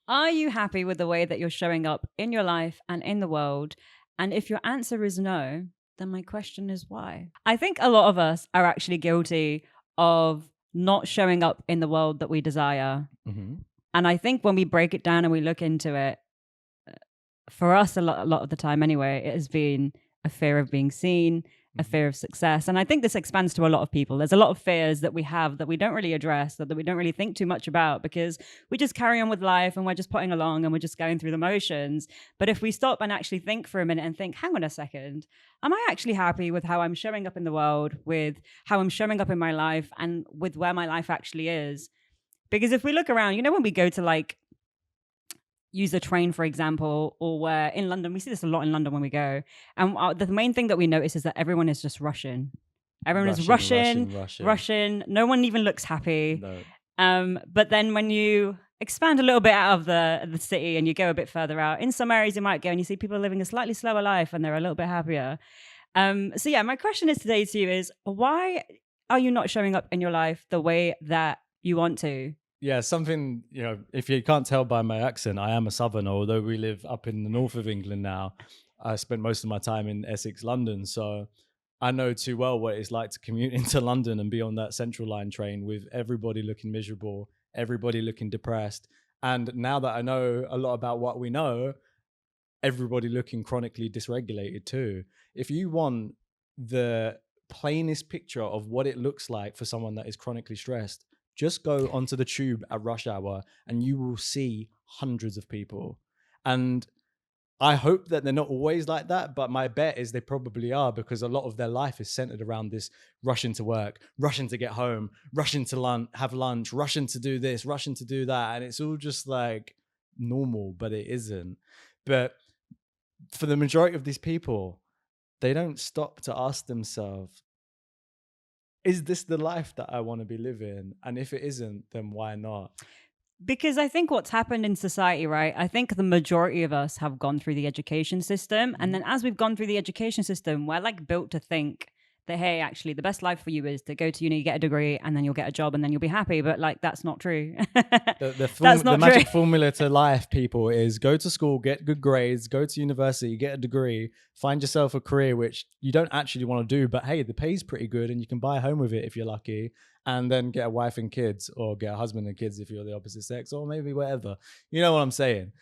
Are you happy with the way that you're showing up in your life and in the world? And if your answer is no, then my question is why? I think a lot of us are actually guilty of not showing up in the world that we desire. Hmm. And I think when we break it down and we look into it, for us, a lot of the time anyway, it has been a fear of being seen, a Hmm. fear of success. And I think this expands to a lot of people. There's a lot of fears that we have that we don't really address, that we don't really think too much about because we just carry on with life and we're just putting along and we're just going through the motions. But if we stop and actually think for a minute and think, hang on a second, am I actually happy with how I'm showing up in the world, with how I'm showing up in my life, and with where my life actually is? Because if we look around, when we go to like use a train, for example, or where in London, we see this a lot in London when we go. And the main thing that we notice is that everyone is just rushing. Everyone is Russian, rushing, Russian, Russian. rushing. No one even looks happy. No. But then when you expand a little bit out of the city and you go a bit further out, in some areas you might go and you see people living a slightly slower life and they're a little bit happier. So yeah, my question is today to you is, why are you not showing up in your life the way that you want to? Yeah, something, if you can't tell by my accent, I am a southerner, although we live up in the north of England now. I spent most of my time in Essex, London. So I know too well what it's like to commute into London and be on that Central Line train with everybody looking miserable, everybody looking depressed. And now that I know a lot about what we know, everybody looking chronically dysregulated too. If you want the plainest picture of what it looks like for someone that is chronically stressed, just go onto the tube at rush hour and you will see hundreds of people. And I hope that they're not always like that, but my bet is they probably are, because a lot of their life is centered around this rushing to work, rushing to get home, rushing to have lunch, rushing to do this, rushing to do that. And it's all just like normal, but it isn't. But for the majority of these people, they don't stop to ask themselves, is this the life that I want to be living? And if it isn't, then why not? Because I think what's happened in society, right? I think the majority of us have gone through the education system. And Mhm. then as we've gone through the education system, we're like built to think that, hey, actually, the best life for you is to go to uni, get a degree, and then you'll get a job and then you'll be happy. But like, that's not true. That's The not true. magic formula to life, people, is go to school, get good grades, go to university, get a degree, find yourself a career which you don't actually want to do, but hey, the pay's pretty good and you can buy a home with it if you're lucky, and then get a wife and kids, or get a husband and kids if you're the opposite sex, or maybe whatever. You know what I'm saying?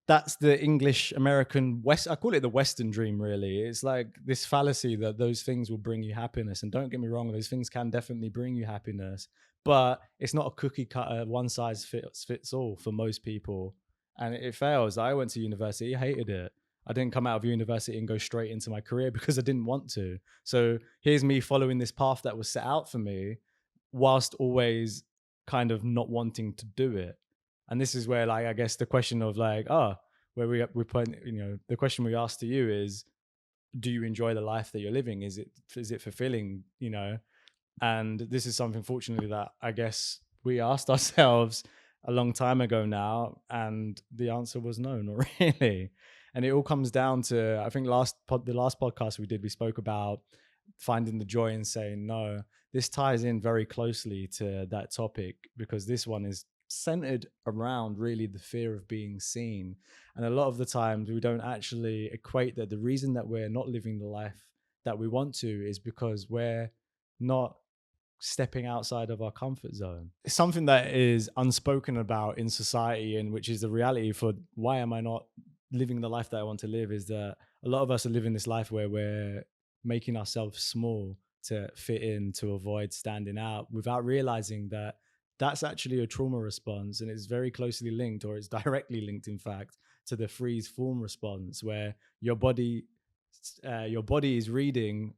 That's the English American West. I call it the Western dream, really. It's like this fallacy that those things will bring you happiness. And don't get me wrong, those things can definitely bring you happiness, but it's not a cookie cutter, one size fits all for most people. And it fails. I went to university, hated it. I didn't come out of university and go straight into my career because I didn't want to. So here's me following this path that was set out for me, whilst always kind of not wanting to do it. And this is where, like, I guess the question of like, where we put, the question we ask to you is, do you enjoy the life that you're living? Is it fulfilling? And this is something, fortunately, that I guess we asked ourselves a long time ago now, and the answer was no, not really. And it all comes down to, I think, the last podcast we did, we spoke about finding the joy in saying no. This ties in very closely to that topic, because this one is centered around really the fear of being seen. And a lot of the times we don't actually equate that the reason that we're not living the life that we want to is because we're not stepping outside of our comfort zone. It's something that is unspoken about in society, and which is the reality for why am I not living the life that I want to live, is that a lot of us are living this life where we're making ourselves small to fit in, to avoid standing out, without realizing that that's actually a trauma response, and it's very closely linked, or it's directly linked, in fact, to the freeze form response, where your body is reading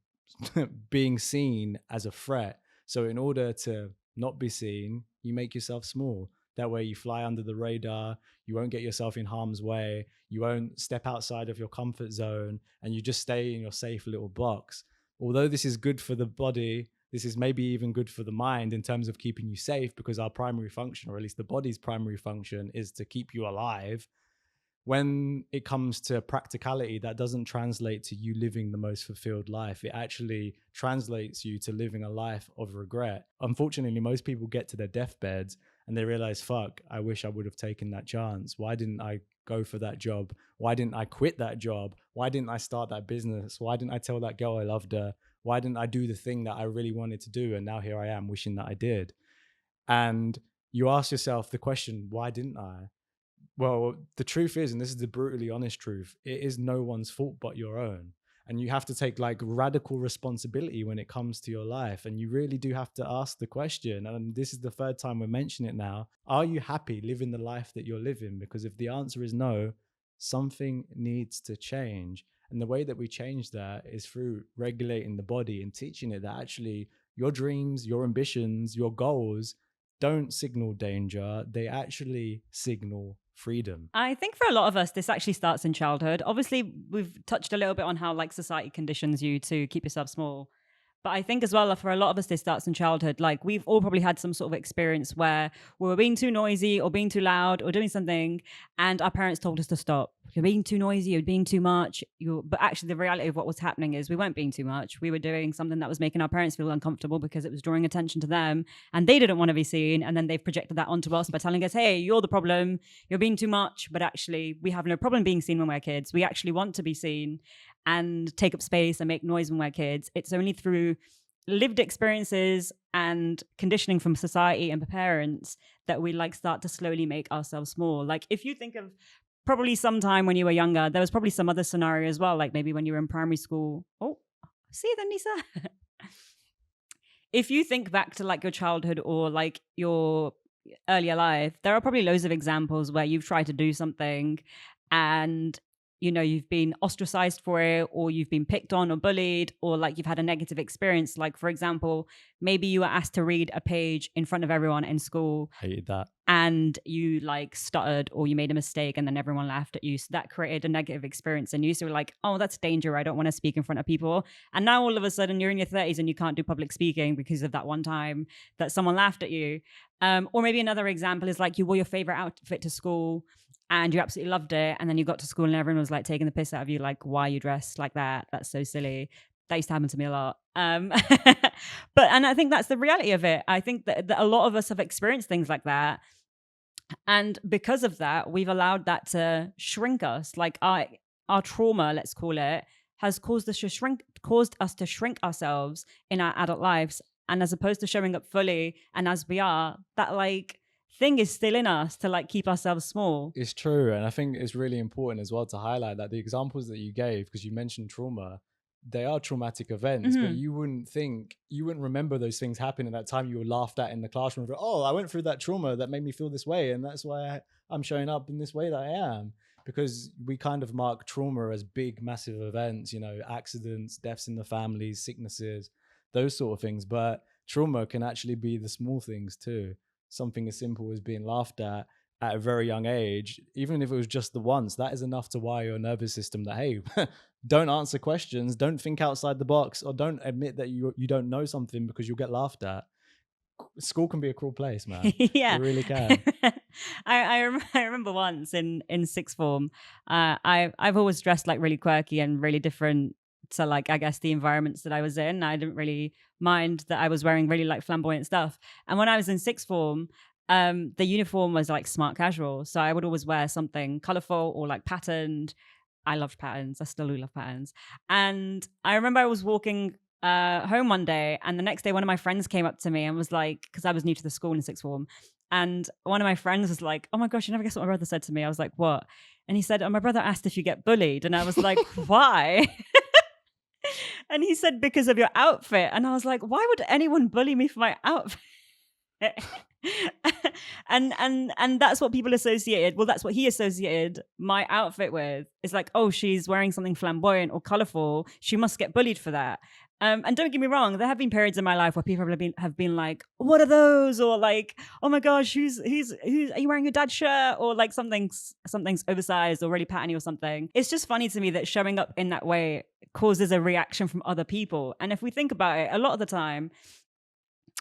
being seen as a threat. So in order to not be seen, you make yourself small. That way you fly under the radar, you won't get yourself in harm's way, you won't step outside of your comfort zone, and you just stay in your safe little box. Although this is good for the body, this is maybe even good for the mind in terms of keeping you safe, because our primary function, or at least the body's primary function, is to keep you alive. When it comes to practicality, that doesn't translate to you living the most fulfilled life. It actually translates you to living a life of regret. Unfortunately, most people get to their deathbeds and they realize, fuck, I wish I would have taken that chance. Why didn't I go for that job? Why didn't I quit that job? Why didn't I start that business? Why didn't I tell that girl I loved her? Why didn't I do the thing that I really wanted to do? And now here I am wishing that I did. And you ask yourself the question, why didn't I? Well, the truth is, and this is the brutally honest truth, it is no one's fault but your own. And you have to take like radical responsibility when it comes to your life. And you really do have to ask the question. And this is the third time we're mentioning it now. Are you happy living the life that you're living? Because if the answer is no, something needs to change. And the way that we change that is through regulating the body and teaching it that actually your dreams, your ambitions, your goals don't signal danger. They actually signal freedom. I think for a lot of us, this actually starts in childhood. Obviously, we've touched a little bit on how like society conditions you to keep yourself small. But I think as well, for a lot of us, this starts in childhood. Like we've all probably had some sort of experience where we were being too noisy or being too loud or doing something, and our parents told us to stop. You're being too noisy, you're being too much. But actually, the reality of what was happening is we weren't being too much. We were doing something that was making our parents feel uncomfortable because it was drawing attention to them, and they didn't want to be seen. And then they've projected that onto us by telling us, "Hey, you're the problem. You're being too much." But actually, we have no problem being seen when we're kids. We actually want to be seen and take up space and make noise when we're kids. It's only through lived experiences and conditioning from society and parents that we like start to slowly make ourselves small. Like if you think of probably sometime when you were younger, there was probably some other scenario as well, like maybe when you were in primary school. Oh, see you then, Nisa. If you think back to like your childhood or like your earlier life, there are probably loads of examples where you've tried to do something and you've been ostracized for it, or you've been picked on or bullied, or like you've had a negative experience. Like, for example, maybe you were asked to read a page in front of everyone in school. Hated that. And you like stuttered or you made a mistake and then everyone laughed at you. So that created a negative experience. And you were like, oh, that's danger. I don't want to speak in front of people. And now all of a sudden you're in your 30s and you can't do public speaking because of that one time that someone laughed at you. Or maybe another example is like you wore your favorite outfit to school and you absolutely loved it. And then you got to school and everyone was like taking the piss out of you. Like, why are you dressed like that? That's so silly. That used to happen to me a lot. And I think that's the reality of it. I think that a lot of us have experienced things like that. And because of that, we've allowed that to shrink us. Like our trauma, let's call it, has caused us to shrink ourselves in our adult lives. And as opposed to showing up fully and as we are, that like thing is still in us to like keep ourselves small. It's true. And I think it's really important as well to highlight that the examples that you gave, because you mentioned trauma, they are traumatic events, but you wouldn't remember those things happening at that time you were laughed at in the classroom. Oh, I went through that trauma that made me feel this way. And that's why I'm showing up in this way that I am. Because we kind of mark trauma as big, massive events, accidents, deaths in the families, sicknesses, those sort of things. But trauma can actually be the small things too. Something as simple as being laughed at a very young age, even if it was just the once, that is enough to wire your nervous system that, hey, don't answer questions, don't think outside the box, or don't admit that you don't know something because you'll get laughed at. School can be a cruel place, man. Yeah, it really can. I remember once in sixth form, I've always dressed like really quirky and really different to like, I guess, the environments that I was in. I didn't really mind that I was wearing really like flamboyant stuff. And when I was in sixth form, the uniform was like smart casual. So I would always wear something colorful or like patterned. I loved patterns. I still do love patterns. And I remember I was walking home one day, and the next day one of my friends came up to me and was like, because I was new to the school in sixth form, and one of my friends was like, oh my gosh, you never guess what my brother said to me. I was like, what? And he said, oh, my brother asked if you get bullied. And I was like, why? And he said, because of your outfit. And I was like, why would anyone bully me for my outfit? and that's what people associated. Well, that's what he associated my outfit with. It's like, oh, she's wearing something flamboyant or colorful. She must get bullied for that. And don't get me wrong, there have been periods in my life where people have been like, what are those? Or like, oh my gosh, who's are you wearing your dad's shirt? Or like something's oversized or really patterny or something. It's just funny to me that showing up in that way causes a reaction from other people. And if we think about it, a lot of the time,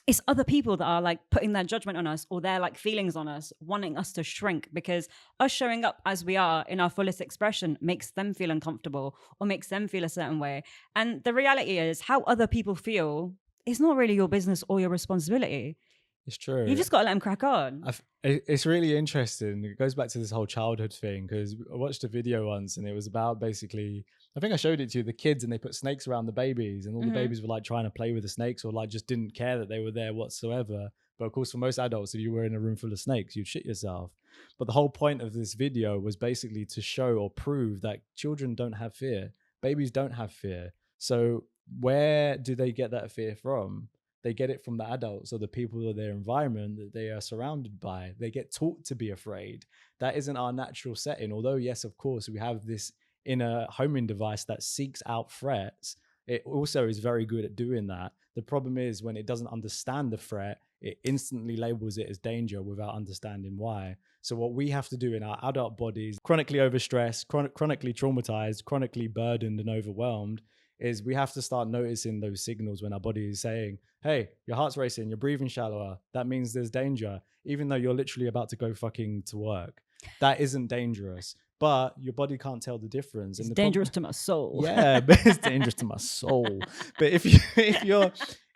it's other people that are like putting their judgment on us or their like feelings on us, wanting us to shrink, because us showing up as we are in our fullest expression makes them feel uncomfortable or makes them feel a certain way. And the reality is, how other people feel is not really your business or your responsibility. It's true. You just got to let them crack on. It's really interesting. It goes back to this whole childhood thing, because I watched a video once and it was about, basically, I think I showed it to you, the kids, and they put snakes around the babies, and all the babies were like trying to play with the snakes, or like just didn't care that they were there whatsoever. But of course, for most adults, if you were in a room full of snakes, you'd shit yourself. But the whole point of this video was basically to show or prove that children don't have fear. Babies don't have fear. So where do they get that fear from? They get it from the adults or the people of their environment that they are surrounded by. They get taught to be afraid. That isn't our natural setting. Although, yes, of course, we have this inner homing device that seeks out threats. It also is very good at doing that. The problem is when it doesn't understand the threat, it instantly labels it as danger without understanding why. So what we have to do in our adult bodies, chronically overstressed, chronically traumatized, chronically burdened and overwhelmed, is we have to start noticing those signals when our body is saying, hey, your heart's racing, you're breathing shallower. That means there's danger, even though you're literally about to go fucking to work. That isn't dangerous, but your body can't tell the difference. It's dangerous to my soul. Yeah, but it's dangerous to my soul. But if you're,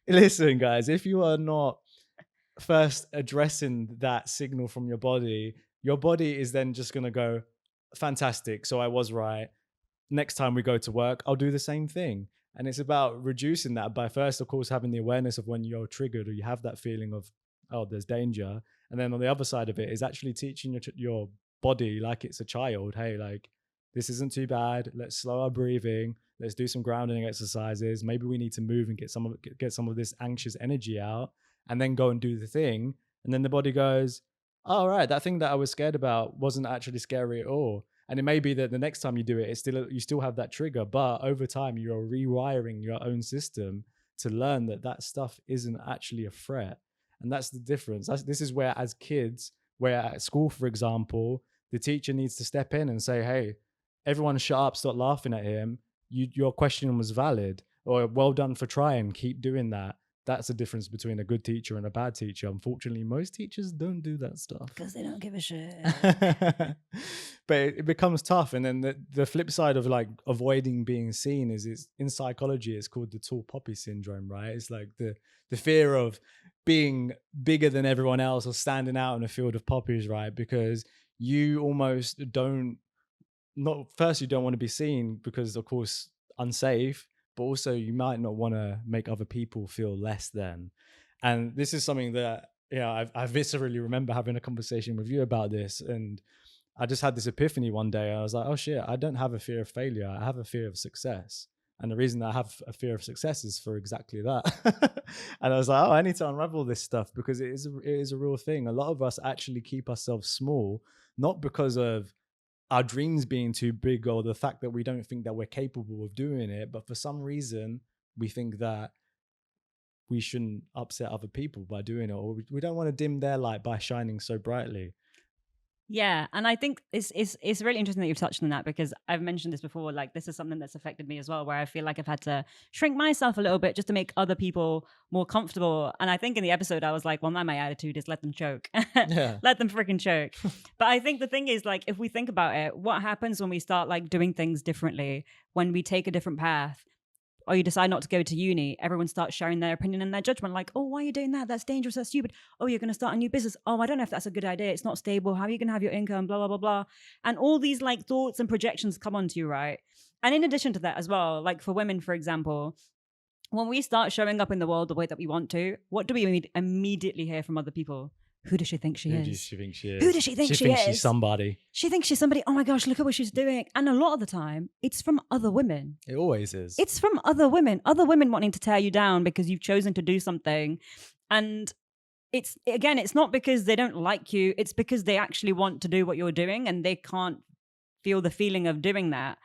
listen, guys, if you are not first addressing that signal from your body is then just going to go, fantastic. So I was right. Next time we go to work, I'll do the same thing. And it's about reducing that by first, of course, having the awareness of when you're triggered or you have that feeling of, oh, there's danger. And then on the other side of it is actually teaching your body like it's a child. Hey, like, this isn't too bad. Let's slow our breathing. Let's do some grounding exercises. Maybe we need to move and get some of this anxious energy out, and then go and do the thing. And then the body goes, oh, right, that thing that I was scared about wasn't actually scary at all. And it may be that the next time you do it, you still have that trigger, but over time you're rewiring your own system to learn that stuff isn't actually a threat. And that's the difference. This is where, as kids, where at school, for example, the teacher needs to step in and say, hey, everyone shut up, stop laughing at him. Your question was valid, or well done for trying, keep doing that. That's the difference between a good teacher and a bad teacher. Unfortunately, most teachers don't do that stuff. Because they don't give a shit. But it becomes tough. And then the flip side of like avoiding being seen is in psychology, it's called the tall poppy syndrome, right? It's like the fear of being bigger than everyone else or standing out in a field of poppies, right? Because you almost you don't want to be seen because, of course, unsafe, but also you might not want to make other people feel less than. And this is something that, I viscerally remember having a conversation with you about this. And I just had this epiphany one day. I was like, oh shit, I don't have a fear of failure. I have a fear of success. And the reason I have a fear of success is for exactly that. And I was like, oh, I need to unravel this stuff, because it is a real thing. A lot of us actually keep ourselves small, not because of our dreams being too big or the fact that we don't think that we're capable of doing it, but for some reason we think that we shouldn't upset other people by doing it, or we don't want to dim their light by shining so brightly. Yeah, and I think it's really interesting that you've touched on that, because I've mentioned this before. Like, this is something that's affected me as well, where I feel like I've had to shrink myself a little bit just to make other people more comfortable. And I think in the episode I was like, well, now my attitude is let them choke. Yeah. Let them freaking choke. But I think the thing is, like, if we think about it, what happens when we start like doing things differently, when we take a different path, or you decide not to go to uni, everyone starts sharing their opinion and their judgment. Like, oh, why are you doing that? That's dangerous. That's stupid. Oh, you're going to start a new business. Oh, I don't know if that's a good idea. It's not stable. How are you going to have your income? Blah, blah, blah, blah. And all these like thoughts and projections come onto you, right? And in addition to that as well, like for women, for example, when we start showing up in the world the way that we want to, what do we immediately hear from other people? Who does she think she is? Who does she think she is? Who does she think she thinks is? She's somebody. She thinks she's somebody. Oh my gosh, look at what she's doing. And a lot of the time, it's from other women. It always is. It's from other women wanting to tear you down because you've chosen to do something. And it's not because they don't like you. It's because they actually want to do what you're doing and they can't feel the feeling of doing that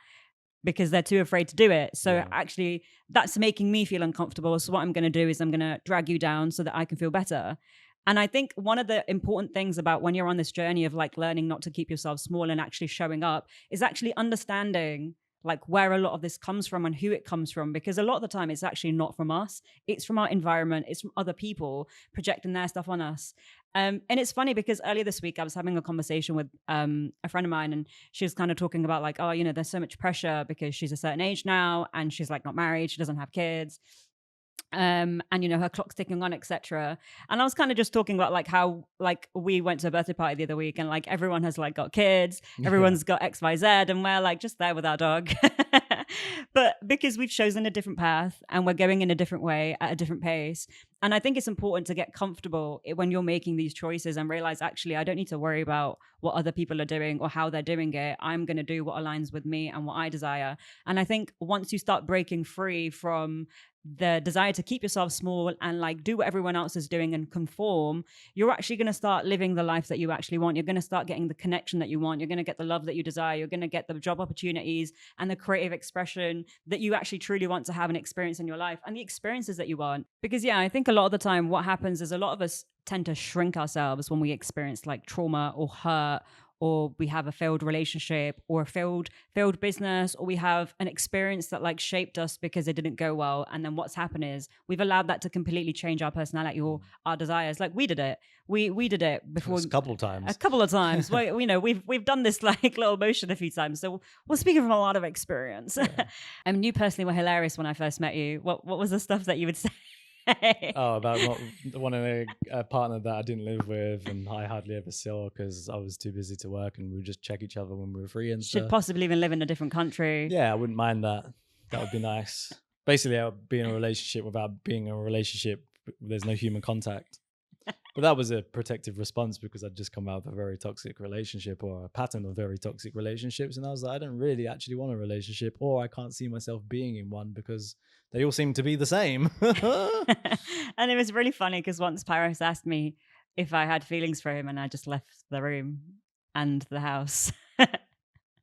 because they're too afraid to do it. So actually, that's making me feel uncomfortable. So what I'm going to do is I'm going to drag you down so that I can feel better. And I think one of the important things about when you're on this journey of like learning not to keep yourself small and actually showing up is actually understanding like where a lot of this comes from and who it comes from. Because a lot of the time it's actually not from us. It's from our environment. It's from other people projecting their stuff on us. And it's funny because earlier this week I was having a conversation with a friend of mine, and she was kind of talking about like, oh, there's so much pressure because she's a certain age now and she's like not married. She doesn't have kids. and her clock's ticking on, etc. And I was kind of just talking about like how like we went to a birthday party the other week, and like everyone has like got kids, Yeah. everyone's got XYZ, and we're like just there with our dog. But because we've chosen a different path and we're going in a different way at a different pace, and I think it's important to get comfortable when you're making these choices and realize, actually, I don't need to worry about what other people are doing or how they're doing it. I'm going to do what aligns with me and what I desire. And I think once you start breaking free from the desire to keep yourself small and like do what everyone else is doing and conform, you're actually going to start living the life that you actually want. You're going to start getting the connection that you want. You're going to get the love that you desire. You're going to get the job opportunities and the creative expression that you actually truly want to have and experience in your life, and the experiences that you want. Because yeah, I think a lot of the time what happens is a lot of us tend to shrink ourselves when we experience like trauma or hurt, or we have a failed relationship or a failed business, or we have an experience that like shaped us because it didn't go well. And then what's happened is we've allowed that to completely change our personality or our desires. Like we did it. We did it before a couple of times. A couple of times. Well, we've done this like little motion a few times. So we're speaking from a lot of experience. Yeah. You personally were hilarious when I first met you. What was the stuff that you would say? Oh, about not wanting a partner that I didn't live with, and I hardly ever saw because I was too busy to work, and we would just check each other when we were free and Should stuff. possibly even live in a different country. Yeah, I wouldn't mind that. That would be nice. Basically, I would be in a relationship without being in a relationship. There's no human contact. But that was a protective response because I'd just come out of a very toxic relationship or a pattern of very toxic relationships. And I was like, I don't really actually want a relationship, or I can't see myself being in one because they all seem to be the same. And it was really funny because once Paris asked me if I had feelings for him, and I just left the room and the house.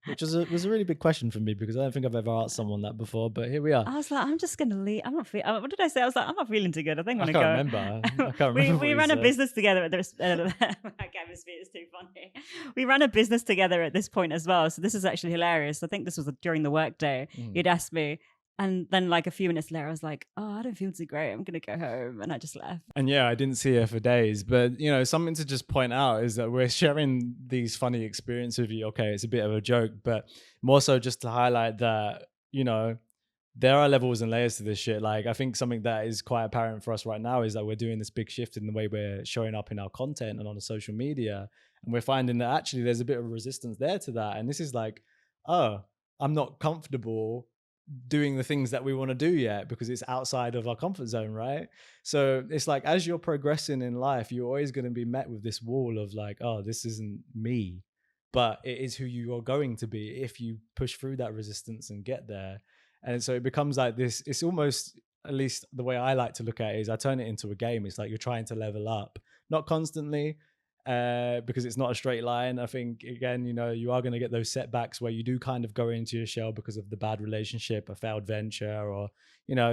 Which was a really big question for me because I don't think I've ever asked someone that before, but here we are. I was like, I'm just going to leave. I'm not feeling, what did I say? I was like, I'm not feeling too good. I think I'm going to go. I can't remember. We ran a business together at this. My chemistry is too funny. We ran a business together at this point as well. So this is actually hilarious. I think this was during the work day. You'd asked me. And then like a few minutes later, I was like, oh, I don't feel too great. I'm going to go home. And I just left. And yeah, I didn't see her for days. But, something to just point out is that we're sharing these funny experiences with you. Okay, it's a bit of a joke, but more so just to highlight that, there are levels and layers to this shit. Like, I think something that is quite apparent for us right now is that we're doing this big shift in the way we're showing up in our content and on the social media. And we're finding that actually there's a bit of resistance there to that. And this is like, oh, I'm not comfortable doing the things that we want to do yet because it's outside of our comfort zone, right? So it's like, as you're progressing in life, you're always going to be met with this wall of like, oh, this isn't me, but it is who you are going to be if you push through that resistance and get there. And so it becomes like this, it's almost, at least the way I like to look at it is I turn it into a game. It's like you're trying to level up, not constantly, because it's not a straight line. I think, again, you are going to get those setbacks where you do kind of go into your shell because of the bad relationship, a failed venture, or,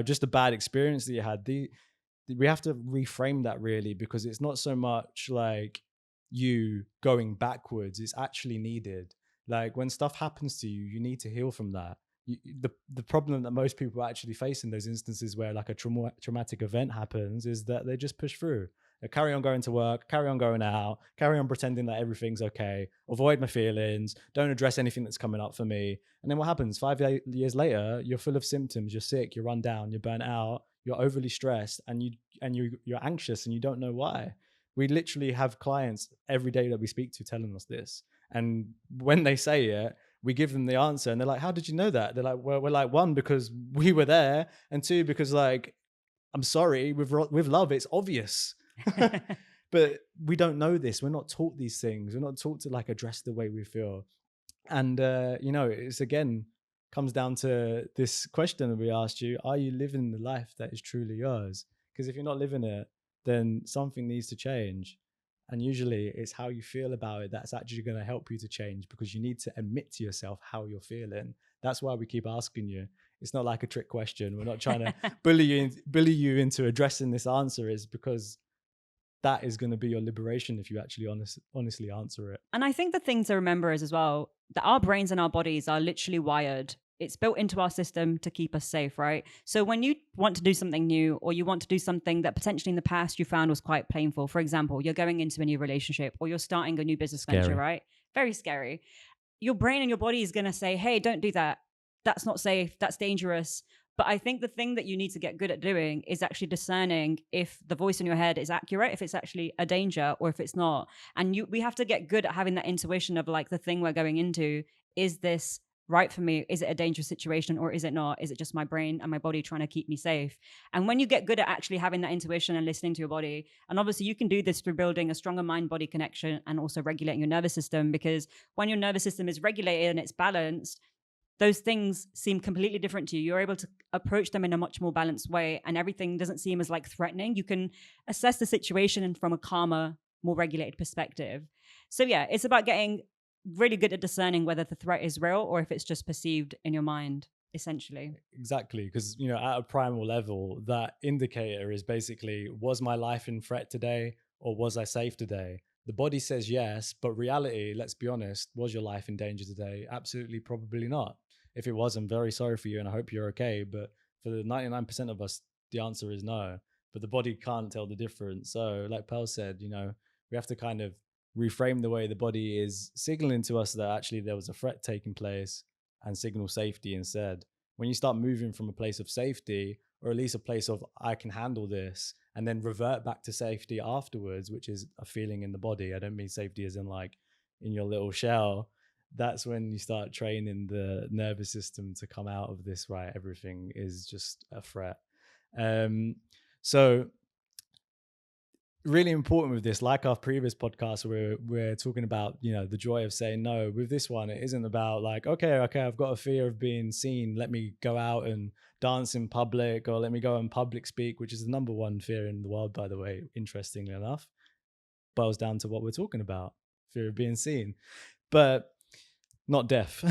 just a bad experience that you had. We have to reframe that really, because it's not so much like you going backwards. It's actually needed. Like when stuff happens to you, you need to heal from that. The problem that most people actually face in those instances where like a traumatic event happens is that they just push through. They carry on going to work, carry on going out, carry on pretending that everything's okay, avoid my feelings, don't address anything that's coming up for me. And then what happens? 5 years later, you're full of symptoms, you're sick, you're run down, you're burnt out, you're overly stressed, and you're anxious and you don't know why. We literally have clients every day that we speak to telling us this. And when they say it, we give them the answer and they're like, how did you know that? They're like, well, we're like, one, because we were there, and two, because like, I'm sorry, with love, it's obvious. But we don't know this. We're not taught these things. We're not taught to like address the way we feel. And, it's again, comes down to this question that we asked you, are you living the life that is truly yours? Because if you're not living it, then something needs to change. And usually it's how you feel about it that's actually going to help you to change, because you need to admit to yourself how you're feeling. That's why we keep asking you. It's not like a trick question. We're not trying to bully you into addressing this answer. Is because that is going to be your liberation if you actually honestly answer it. And I think the thing to remember is as well that our brains and our bodies are literally wired. It's built into our system to keep us safe, right? So when you want to do something new, or you want to do something that potentially in the past you found was quite painful, for example, you're going into a new relationship or you're starting a new business venture, right? Very scary. Your brain and your body is going to say, hey, don't do that. That's not safe. That's dangerous. But I think the thing that you need to get good at doing is actually discerning if the voice in your head is accurate, if it's actually a danger or if it's not. And we have to get good at having that intuition of like the thing we're going into. Is this right for me? Is it a dangerous situation or is it not? Is it just my brain and my body trying to keep me safe? And when you get good at actually having that intuition and listening to your body, and obviously you can do this through building a stronger mind-body connection and also regulating your nervous system, because when your nervous system is regulated and it's balanced, those things seem completely different to you. You're able to approach them in a much more balanced way, and everything doesn't seem as like threatening. You can assess the situation from a calmer, more regulated perspective. So yeah, it's about getting really good at discerning whether the threat is real or if it's just perceived in your mind, essentially. Exactly, because at a primal level, that indicator is basically, was my life in threat today or was I safe today? The body says yes, but reality, let's be honest, was your life in danger today? Absolutely, probably not. If it was, I'm very sorry for you and I hope you're okay. But for the 99% of us, the answer is no. But the body can't tell the difference. So like Pearl said, we have to kind of reframe the way the body is signaling to us that actually there was a threat taking place and signal safety instead. When you start moving from a place of safety, or at least a place of I can handle this, and then revert back to safety afterwards, which is a feeling in the body. I don't mean safety as in like in your little shell. That's when you start training the nervous system to come out of this, right? Everything is just a threat. So really important with this, like our previous podcast where we're talking about the joy of saying no. With this one, it isn't about like okay, I've got a fear of being seen, let me go out and dance in public, or let me go and public speak, which is the number one fear in the world, by the way, interestingly enough. Boils down to what we're talking about, fear of being seen, but not deaf.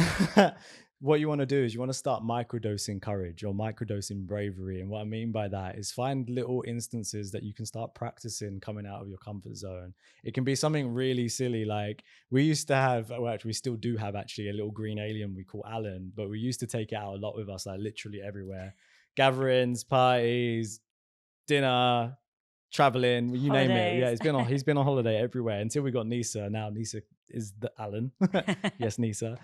What you want to do is you want to start microdosing courage or microdosing bravery. And what I mean by that is find little instances that you can start practicing coming out of your comfort zone. It can be something really silly. Like we used to have, well, actually, we still do have actually a little green alien we call Alan, but we used to take it out a lot with us, like literally everywhere. Gatherings, parties, dinner, traveling, you name it. Yeah, he's been on holiday everywhere until we got Nisa. Now Nisa is the Alan. Yes, Nisa.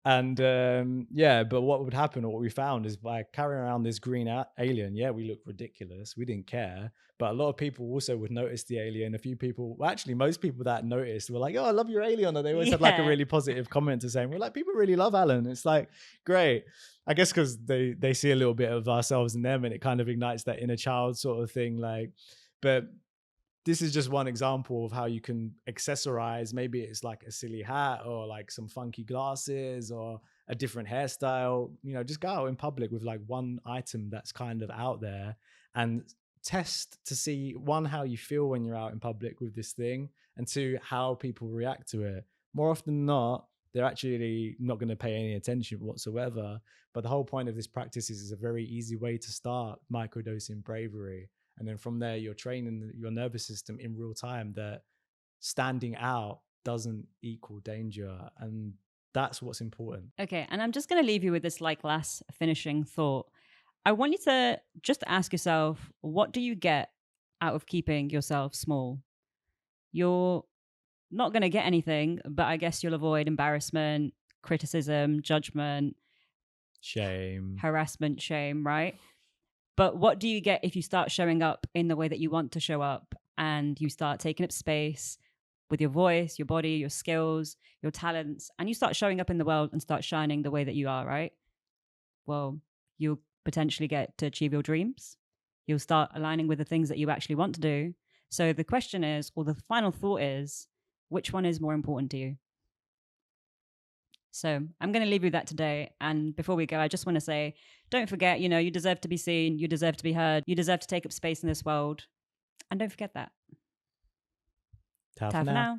And but what would happen, or what we found, is by carrying around this green alien, we look ridiculous. We didn't care. But a lot of people also would notice the alien. A few people, well, actually, most people that noticed were like, "Oh, I love your alien." Or they always had like a really positive comment to say. We're like, people really love Alan. It's like, great. I guess because they see a little bit of ourselves in them, and it kind of ignites that inner child sort of thing. Like, but this is just one example of how you can accessorize. Maybe it's like a silly hat or like some funky glasses or a different hairstyle. Just go out in public with like one item that's kind of out there and test to see, one, how you feel when you're out in public with this thing, and two, how people react to it. More often than not, they're actually not going to pay any attention whatsoever. But the whole point of this practice is a very easy way to start microdosing bravery. And then from there, you're training your nervous system in real time that standing out doesn't equal danger. And that's what's important. Okay. And I'm just going to leave you with this like last finishing thought. I want you to just ask yourself, what do you get out of keeping yourself small? You're not going to get anything, but I guess you'll avoid embarrassment, criticism, judgment, harassment, shame, right? But what do you get if you start showing up in the way that you want to show up, and you start taking up space with your voice, your body, your skills, your talents, and you start showing up in the world and start shining the way that you are, right? Well, you'll potentially get to achieve your dreams. You'll start aligning with the things that you actually want to do. So the question is, or the final thought is, which one is more important to you? So I'm going to leave you with that today. And before we go, I just want to say, don't forget, you deserve to be seen. You deserve to be heard. You deserve to take up space in this world. And don't forget that. Ta for now.